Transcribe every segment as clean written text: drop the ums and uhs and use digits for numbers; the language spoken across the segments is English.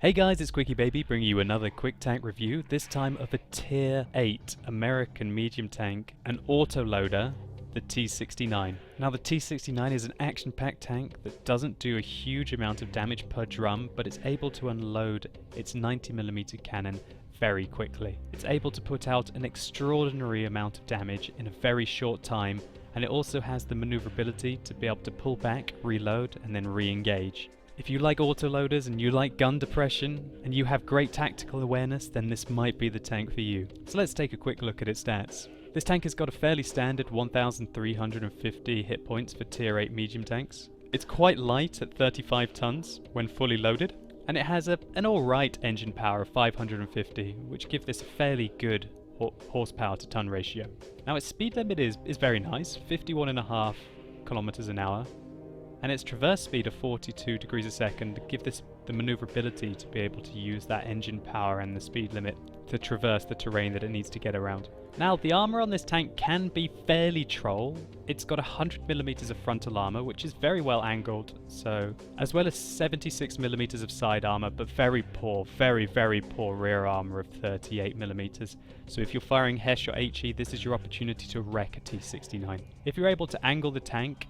Hey guys, it's Quickie Baby bringing you another quick tank review, this time of a Tier 8 American medium tank, an autoloader, the T69. Now the T69 is an action-packed tank that doesn't do a huge amount of damage per drum, but it's able to unload its 90mm cannon very quickly. It's able to put out an extraordinary amount of damage in a very short time, and it also has the maneuverability to be able to pull back, reload, and then re-engage. If you like autoloaders and you like gun depression and you have great tactical awareness, then this might be the tank for you. So let's take a quick look at its stats. This tank has got a fairly standard 1350 hit points for tier 8 medium tanks. It's quite light at 35 tons when fully loaded, and it has an alright engine power of 550, which give this a fairly good horsepower to ton ratio. Now its speed limit is very nice, 51.5 kilometers an hour. And its traverse speed of 42 degrees a second give this the maneuverability to be able to use that engine power and the speed limit to traverse the terrain that it needs to get around. Now the armor on this tank can be fairly troll. It's got 100mm of frontal armor, which is very well angled, so as well as 76mm of side armor, but very poor, very poor rear armor of 38mm. So if you're firing Hesh or HE, this is your opportunity to wreck a T69. If you're able to angle the tank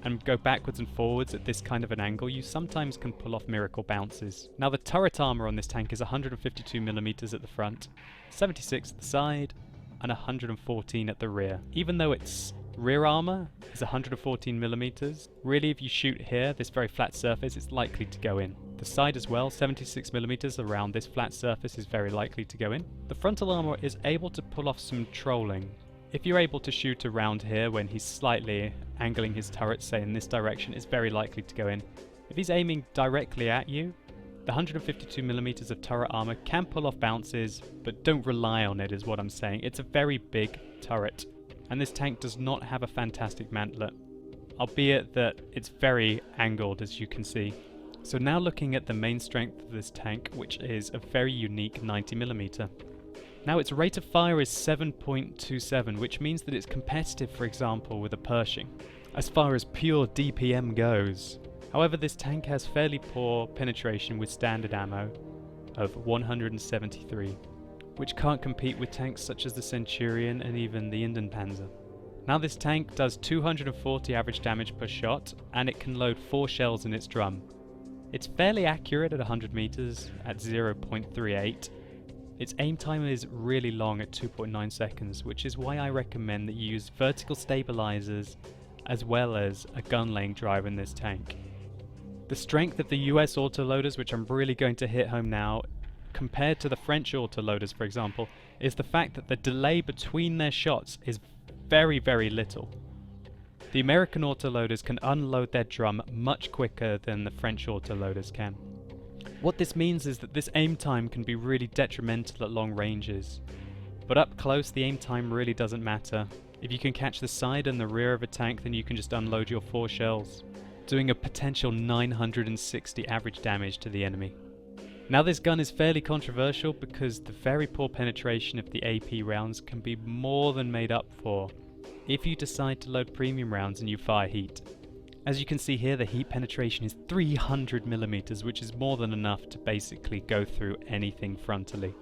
and go backwards and forwards at this kind of an angle, you sometimes can pull off miracle bounces. Now the turret armor on this tank is 152mm at the front, 76 at the side, and 114 at the rear. Even though its rear armor is 114mm, really if you shoot here, this very flat surface, it's likely to go in. The side as well, 76mm around this flat surface is very likely to go in. The frontal armor is able to pull off some trolling. If you're able to shoot around here when he's slightly angling his turret, say in this direction, it's very likely to go in. If he's aiming directly at you, the 152mm of turret armor can pull off bounces, but don't rely on it is what I'm saying. It's a very big turret, and this tank does not have a fantastic mantlet, albeit that it's very angled as you can see. So now looking at the main strength of this tank, which is a very unique 90mm. Now its rate of fire is 7.27, which means that it's competitive, for example, with a Pershing, as far as pure DPM goes. However, this tank has fairly poor penetration with standard ammo of 173, which can't compete with tanks such as the Centurion and even the Inden Panzer. Now this tank does 240 average damage per shot, and it can load 4 shells in its drum. It's fairly accurate at 100 meters at 0.38. Its aim time is really long at 2.9 seconds, which is why I recommend that you use vertical stabilizers as well as a gun laying drive in this tank. The strength of the US autoloaders, which I'm really going to hit home now, compared to the French autoloaders for example, is the fact that the delay between their shots is very little. The American autoloaders can unload their drum much quicker than the French autoloaders can. What this means is that this aim time can be really detrimental at long ranges, but up close the aim time really doesn't matter. If you can catch the side and the rear of a tank, then you can just unload your 4 shells, doing a potential 960 average damage to the enemy. Now this gun is fairly controversial because the very poor penetration of the AP rounds can be more than made up for if you decide to load premium rounds and you fire heat. As you can see here, the heat penetration is 300mm, which is more than enough to basically go through anything frontally.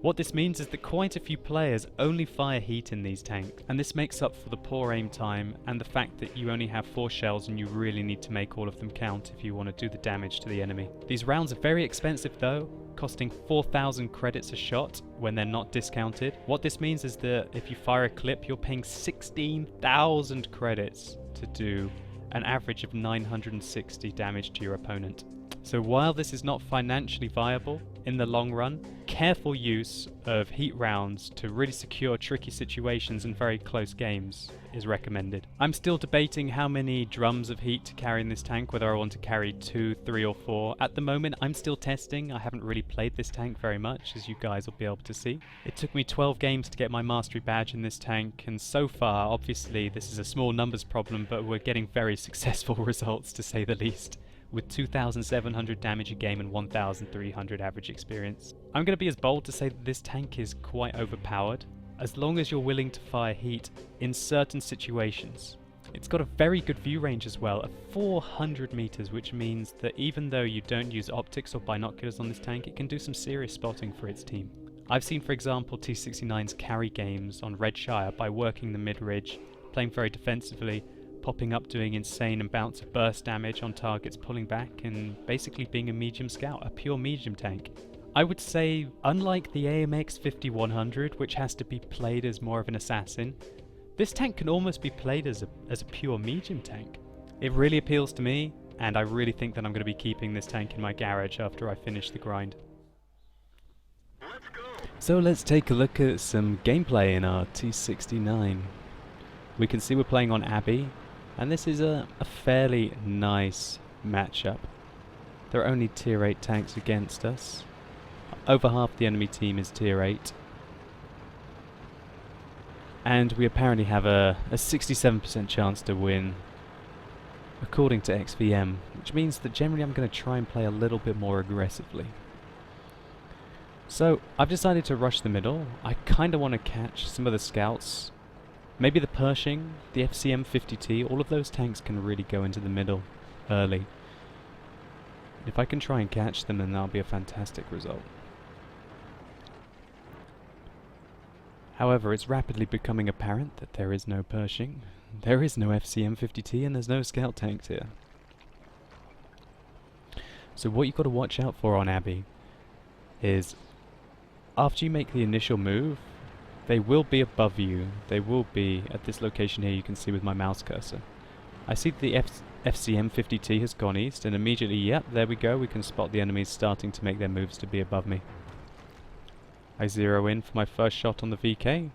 What this means is that quite a few players only fire heat in these tanks, and this makes up for the poor aim time and the fact that you only have 4 shells and you really need to make all of them count if you want to do the damage to the enemy. These rounds are very expensive though, costing 4,000 credits a shot when they're not discounted. What this means is that if you fire a clip, you're paying 16,000 credits to do an average of 960 damage to your opponent. So while this is not financially viable in the long run, careful use of heat rounds to really secure tricky situations and very close games is recommended. I'm still debating how many drums of heat to carry in this tank, whether I want to carry 2, 3 or 4. At the moment I'm still testing. I haven't really played this tank very much, as you guys will be able to see. It took me 12 games to get my mastery badge in this tank, and so far obviously this is a small numbers problem, but we're getting very successful results to say the least, with 2,700 damage a game and 1,300 average experience. I'm going to be as bold to say that this tank is quite overpowered, as long as you're willing to fire heat in certain situations. It's got a very good view range as well, of 400 meters, which means that even though you don't use optics or binoculars on this tank, it can do some serious spotting for its team. I've seen, for example, T69's carry games on Red Shire by working the mid-ridge, playing very defensively, popping up, doing insane amounts of burst damage on targets, pulling back, and basically being a medium scout, a pure medium tank. I would say, unlike the AMX 5100, which has to be played as more of an assassin, this tank can almost be played as a pure medium tank. It really appeals to me, and I really think that I'm going to be keeping this tank in my garage after I finish the grind. So let's take a look at some gameplay in our T69. We can see we're playing on Abbey, and this is a fairly nice matchup. There are only tier 8 tanks against us. Over half the enemy team is tier 8. And we apparently have a 67% chance to win, according to XVM, which means that generally I'm going to try and play a little bit more aggressively. So I've decided to rush the middle. I kind of want to catch some of the scouts. Maybe the Pershing, the FCM 50T, all of those tanks can really go into the middle early. If I can try and catch them, then that'll be a fantastic result. However, it's rapidly becoming apparent that there is no Pershing, there is no FCM 50T, and there's no scout tanks here. So what you've got to watch out for on Abbey is, after you make the initial move, they will be above you. They will be at this location here you can see with my mouse cursor. I see the FCM 50T has gone east, and immediately, yep, there we go, we can spot the enemies starting to make their moves to be above me. I zero in for my first shot on the VK.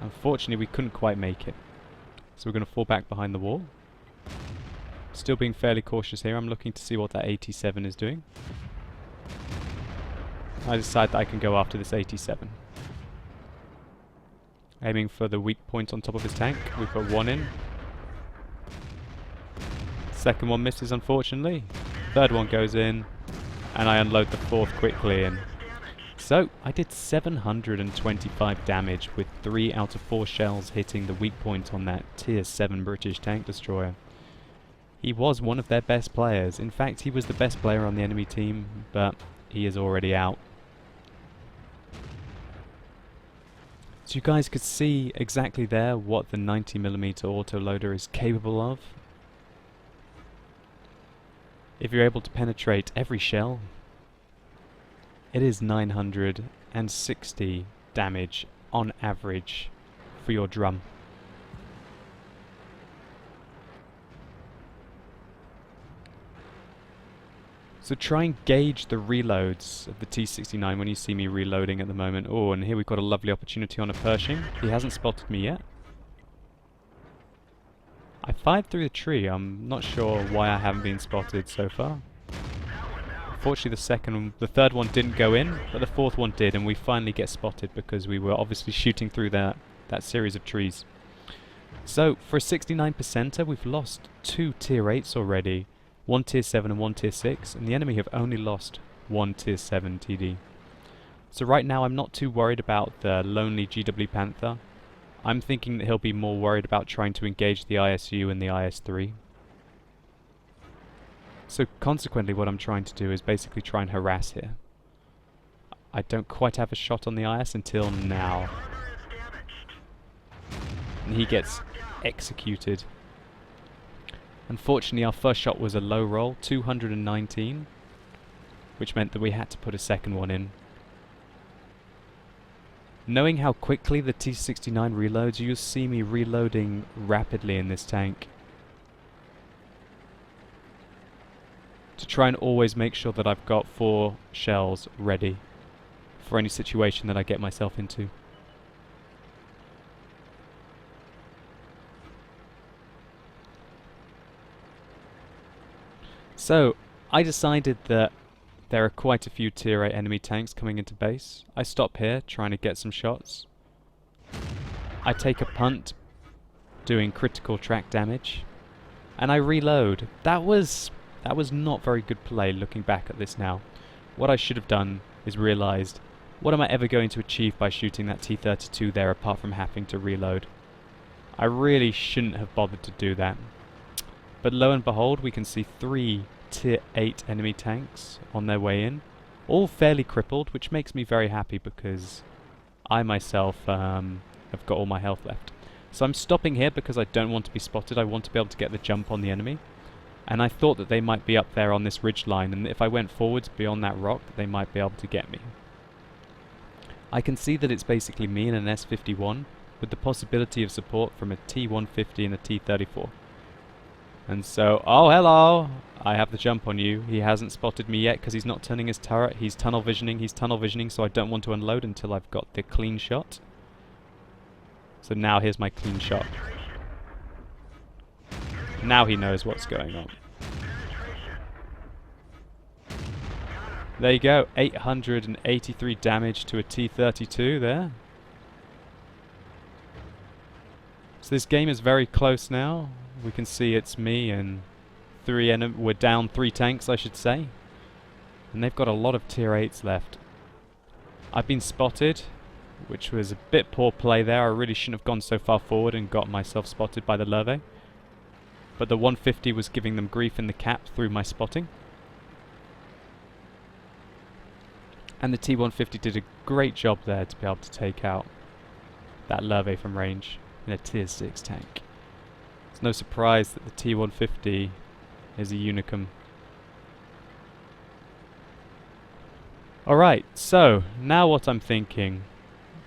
Unfortunately, we couldn't quite make it. So we're going to fall back behind the wall. Still being fairly cautious here. I'm looking to see what that 87 is doing. I decide that I can go after this 87. Aiming for the weak point on top of his tank. We put one in. Second one misses, unfortunately. Third one goes in. And I unload the fourth quickly. And so I did 725 damage with 3 out of 4 shells hitting the weak point on that tier 7 British tank destroyer. He was one of their best players. In fact, he was the best player on the enemy team, but he is already out. So you guys could see exactly there what the 90mm autoloader is capable of. If you're able to penetrate every shell, it is 960 damage on average for your drum. So try and gauge the reloads of the T69 when you see me reloading at the moment. Oh, and here we've got a lovely opportunity on a Pershing. He hasn't spotted me yet. I fired through the tree. I'm not sure why I haven't been spotted so far. Unfortunately, the third one didn't go in, but the fourth one did, and we finally get spotted because we were obviously shooting through that series of trees. So, for a 69%er, we've lost 2 tier 8s already. 1 tier 7 and 1 tier 6, and the enemy have only lost 1 tier 7 TD. So right now I'm not too worried about the lonely GW Panther. I'm thinking that he'll be more worried about trying to engage the ISU and the IS-3. So consequently what I'm trying to do is basically try and harass here. I don't quite have a shot on the IS until now. And he gets executed. Unfortunately, our first shot was a low roll, 219, which meant that we had to put a second one in. Knowing how quickly the T69 reloads, you'll see me reloading rapidly in this tank to try and always make sure that I've got 4 shells ready for any situation that I get myself into. So, I decided that there are quite a few tier 8 enemy tanks coming into base. I stop here, trying to get some shots. I take a punt, doing critical track damage, and I reload. That was not very good play looking back at this now. What I should have done is realised, what am I ever going to achieve by shooting that T32 there apart from having to reload? I really shouldn't have bothered to do that. But lo and behold, we can see 3 tier 8 enemy tanks on their way in. All fairly crippled, which makes me very happy because I myself have got all my health left. So I'm stopping here because I don't want to be spotted. I want to be able to get the jump on the enemy. And I thought that they might be up there on this ridge line, and if I went forwards beyond that rock, they might be able to get me. I can see that it's basically me and an S51, with the possibility of support from a T150 and a T34. And so, oh hello! I have the jump on you. He hasn't spotted me yet because he's not turning his turret. He's tunnel visioning, so I don't want to unload until I've got the clean shot. So now here's my clean shot. Now he knows what's going on. There you go, 883 damage to a T32 there. So this game is very close now. We can see it's me and we're down 3 tanks, I should say. And they've got a lot of tier 8s left. I've been spotted, which was a bit poor play there. I really shouldn't have gone so far forward and got myself spotted by the Lurve. But the 150 was giving them grief in the cap through my spotting. And the T150 did a great job there to be able to take out that Lurve from range in a tier 6 tank. It's no surprise that the T150 is a unicum. Alright, so now what I'm thinking.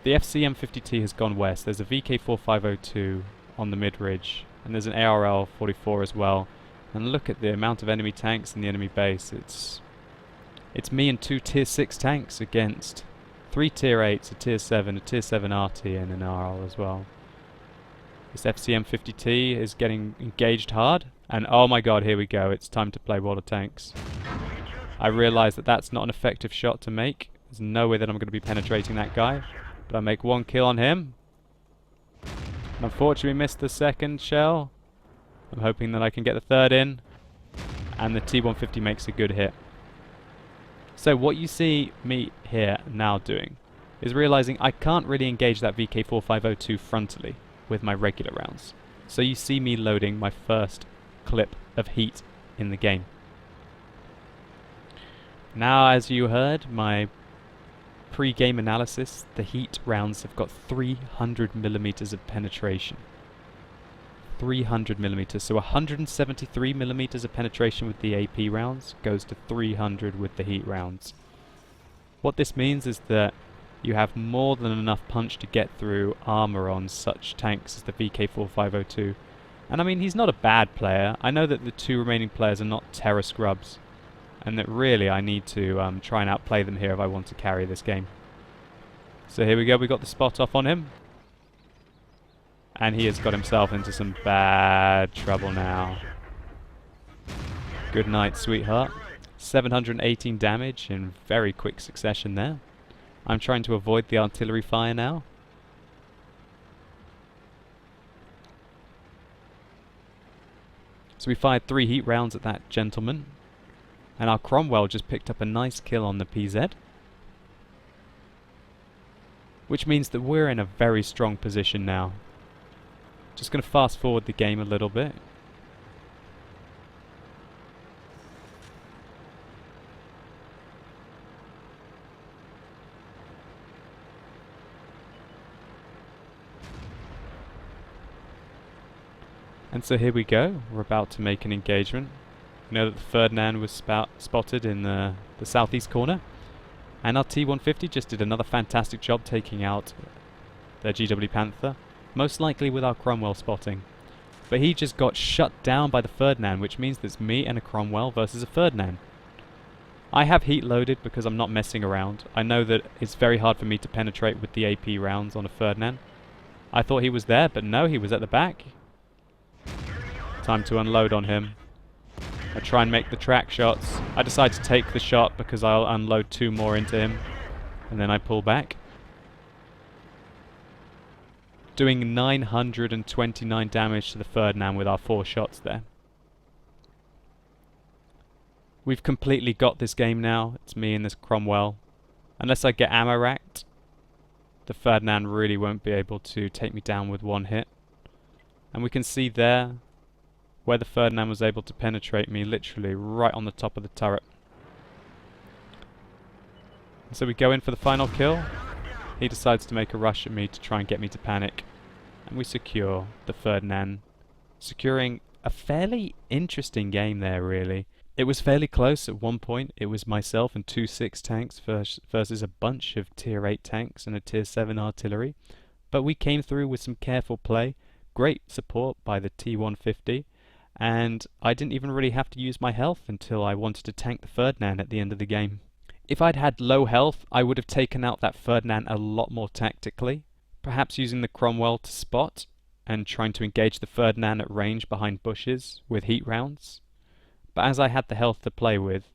The FCM50T has gone west. There's a VK4502 on the mid-ridge. And there's an ARL-44 as well. And look at the amount of enemy tanks in the enemy base. It's me and 2 tier 6 tanks against 3 tier 8s, a tier 7, a tier 7 RT and an RL as well. This FCM50T is getting engaged hard. And oh my god, here we go. It's time to play World of Tanks. I realise that that's not an effective shot to make. There's no way that I'm going to be penetrating that guy. But I make 1 kill on him. Unfortunately missed the second shell. I'm hoping that I can get the third in. And the T150 makes a good hit. So what you see me here now doing is realizing I can't really engage that VK4502 frontally with my regular rounds. So you see me loading my first clip of heat in the game. Now, as you heard, my pre-game analysis, the heat rounds have got 300mm of penetration. 300mm, so 173mm of penetration with the AP rounds goes to 300 with the heat rounds. What this means is that you have more than enough punch to get through armor on such tanks as the VK4502. And I mean, he's not a bad player. I know that the 2 remaining players are not terror scrubs, and that really I need to try and outplay them here if I want to carry this game. So here we go, we got the spot off on him. And he has got himself into some bad trouble now. Good night, sweetheart. 718 damage in very quick succession there. I'm trying to avoid the artillery fire now. So we fired 3 heat rounds at that gentleman. And our Cromwell just picked up a nice kill on the PZ. Which means that we're in a very strong position now. Just going to fast forward the game a little bit. And so here we go. We're about to make an engagement. We know that the Ferdinand was spotted in the southeast corner. And our T150 just did another fantastic job taking out their GW Panther. Most likely with our Cromwell spotting. But he just got shut down by the Ferdinand, which means that it's me and a Cromwell versus a Ferdinand. I have heat loaded because I'm not messing around. I know that it's very hard for me to penetrate with the AP rounds on a Ferdinand. I thought he was there, but no, he was at the back. Time to unload on him. I try and make the track shots. I decide to take the shot because I'll unload 2 more into him. And then I pull back. Doing 929 damage to the Ferdinand with our 4 shots there. We've completely got this game now. It's me and this Cromwell. Unless I get ammo racked, the Ferdinand really won't be able to take me down with 1 hit. And we can see there where the Ferdinand was able to penetrate me, literally right on the top of the turret. So we go in for the final kill. He decides to make a rush at me to try and get me to panic. And we secure the Ferdinand, securing a fairly interesting game there, really. It was fairly close at one point. It was myself and 2 6 tanks versus a bunch of tier 8 tanks and a tier 7 artillery. But we came through with some careful play, great support by the T150, and I didn't even really have to use my health until I wanted to tank the Ferdinand at the end of the game. If I'd had low health, I would have taken out that Ferdinand a lot more tactically, perhaps using the Cromwell to spot and trying to engage the Ferdinand at range behind bushes with heat rounds. But as I had the health to play with,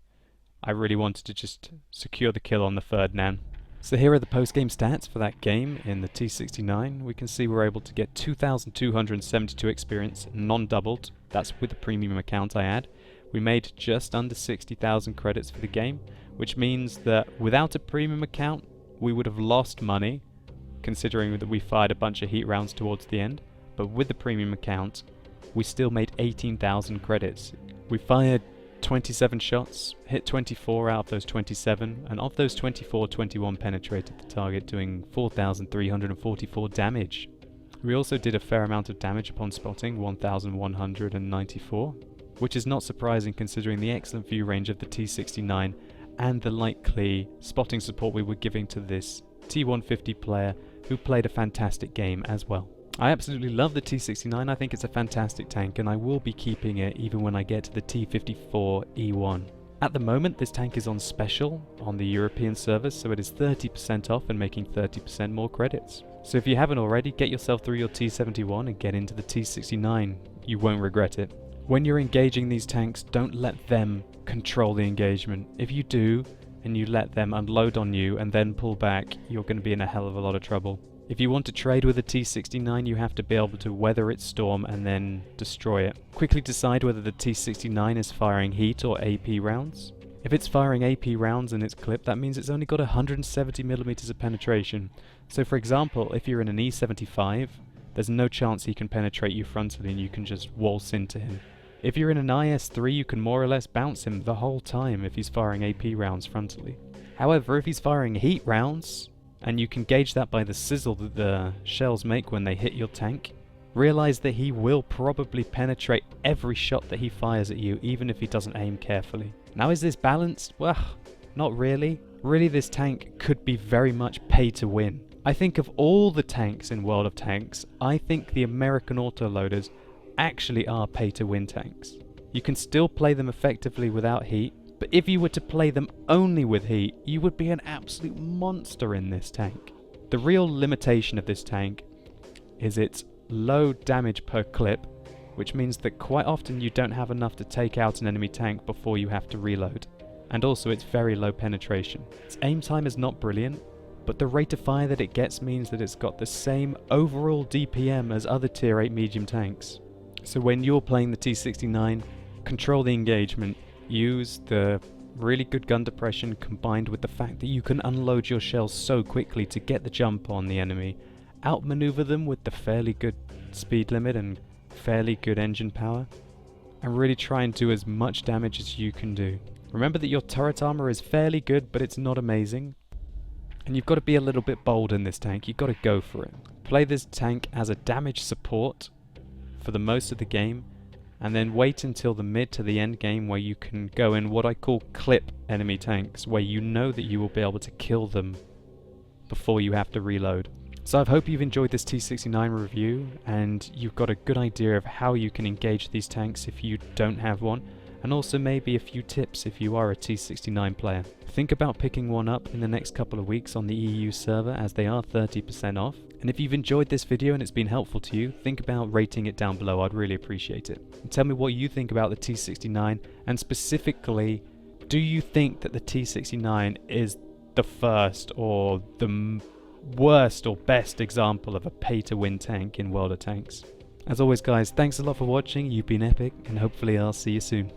I really wanted to just secure the kill on the Ferdinand. So here are the post-game stats for that game in the T69. We can see we're able to get 2,272 experience, non-doubled. That's with the premium account I had. We made just under 60,000 credits for the game, which means that without a premium account, we would have lost money, considering that we fired a bunch of heat rounds towards the end. But with the premium account, we still made 18,000 credits. We fired 27 shots, hit 24 out of those 27, and of those 24, 21 penetrated the target, doing 4,344 damage. We also did a fair amount of damage upon spotting, 1,194, which is not surprising considering the excellent view range of the T69 and the likely spotting support we were giving to this T150 player who played a fantastic game as well. I absolutely love the T69. I think it's a fantastic tank, and I will be keeping it even when I get to the T54 E1. At the moment, this tank is on special on the European servers, so it is 30% off and making 30% more credits. So if you haven't already, get yourself through your T71 and get into the T69. You won't regret it. When you're engaging these tanks, don't let them control the engagement. If you do, and you let them unload on you and then pull back, you're going to be in a hell of a lot of trouble. If you want to trade with a T69, you have to be able to weather its storm and then destroy it. Quickly decide whether the T69 is firing heat or AP rounds. If it's firing AP rounds in its clip, that means it's only got 170mm of penetration. So for example, if you're in an E75, there's no chance he can penetrate you frontally and you can just waltz into him. If you're in an IS3, you can more or less bounce him the whole time if he's firing AP rounds frontally. However, if he's firing heat rounds, and you can gauge that by the sizzle that the shells make when they hit your tank, realize that he will probably penetrate every shot that he fires at you, even if he doesn't aim carefully. Now, is this balanced? Well, not really. Really, this tank could be very much pay to win. I think of all the tanks in World of Tanks, I think the American autoloaders actually are pay to win tanks. You can still play them effectively without heat, but if you were to play them only with heat, you would be an absolute monster in this tank. The real limitation of this tank is its low damage per clip, which means that quite often you don't have enough to take out an enemy tank before you have to reload. And also its very low penetration. Its aim time is not brilliant, but the rate of fire that it gets means that it's got the same overall DPM as other tier 8 medium tanks. So when you're playing the T69, control the engagement. Use the really good gun depression combined with the fact that you can unload your shells so quickly to get the jump on the enemy, outmaneuver them with the fairly good speed limit and fairly good engine power, and really try and do as much damage as you can do. Remember that your turret armor is fairly good, but it's not amazing, and you've got to be a little bit bold in this tank. You've got to go for it. Play this tank as a damage support for the most of the game, and then wait until the mid to the end game where you can go in what I call clip enemy tanks, where you know that you will be able to kill them before you have to reload. So I hope you've enjoyed this T69 review and you've got a good idea of how you can engage these tanks if you don't have one, and also maybe a few tips if you are a T69 player. Think about picking one up in the next couple of weeks on the EU server, as they are 30% off. And if you've enjoyed this video and it's been helpful to you, think about rating it down below. I'd really appreciate it. And tell me what you think about the T69, and specifically, do you think that the T69 is the first or the worst or best example of a pay-to-win tank in World of Tanks? As always guys, thanks a lot for watching. You've been epic, and hopefully I'll see you soon.